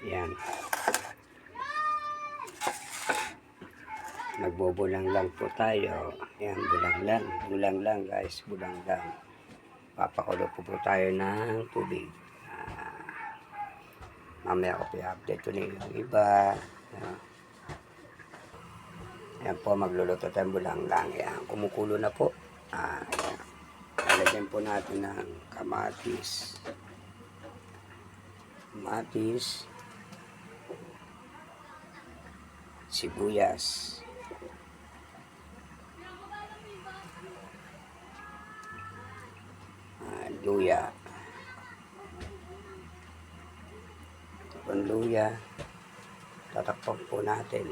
Yan. Nagbobulang lang po tayo. Yan, bulang lang guys, bulang lang. Papakulo po tayo ng tubig. Mamaya ko i-update ulit yung iba. Yan po, magluluto tayo bulang lang. Yan, kumukulo na po. Yan. Lalagyan po natin ng kamatis. Sibuyas, luya, tatakpan po natin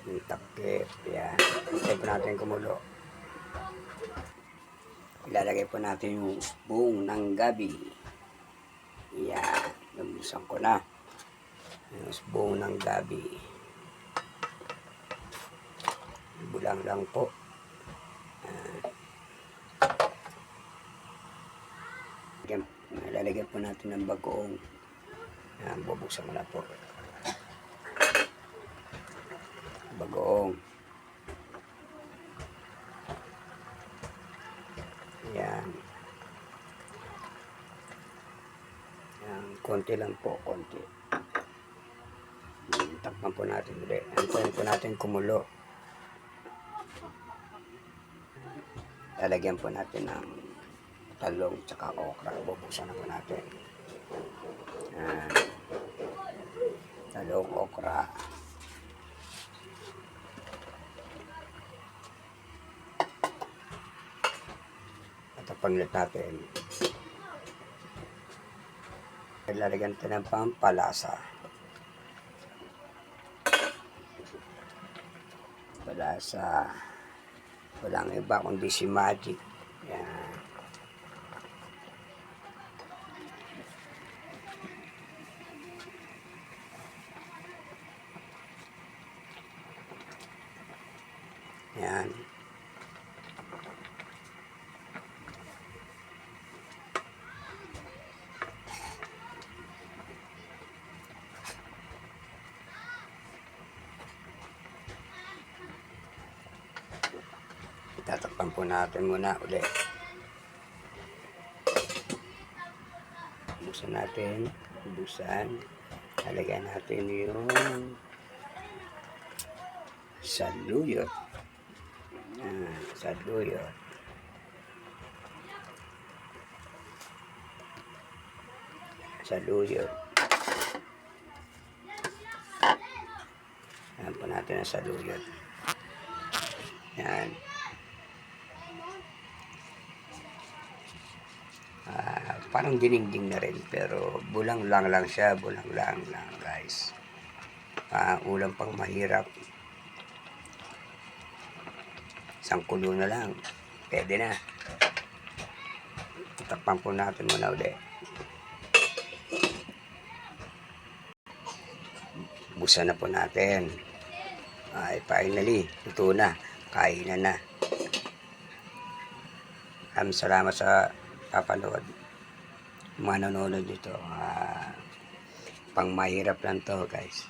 yung takip. Yan, hintay po natin kumulo. Ilalagay po natin yung buong ng gabi. Yan, nabusan ko na yung buong ng gabi. Bulang lang po. Lalagyan po natin ng bagoong. Yan, bubuksan ko na po. Bagoong. Yan. Yan, konti lang po, konti. Takpan po natin ulit. Antayin po natin kumulo. Lalagyan po natin ng talong tsaka okra. Bubuksan na po natin. Yan. Talong, okra. Panglit natin. Lalagyan natin ng pampalasa. Walang iba kundi si Magic. Yan. Yan. Tatakpan po natin muna ulit. Buksan natin. Lalagyan natin yung saluyot. Saluyot. Ayan po natin ang saluyot. Yan. Parang dinigding na rin, pero bulang lang siya, bulang lang guys. Ulam pang mahirap. Isang kulo na lang, pwede na. Takpan po natin muna ulit. Buksan na po natin. Finally, ito na, kainan na. Salamat sa papanood. Manonood dito. Pang mahirap lang to guys.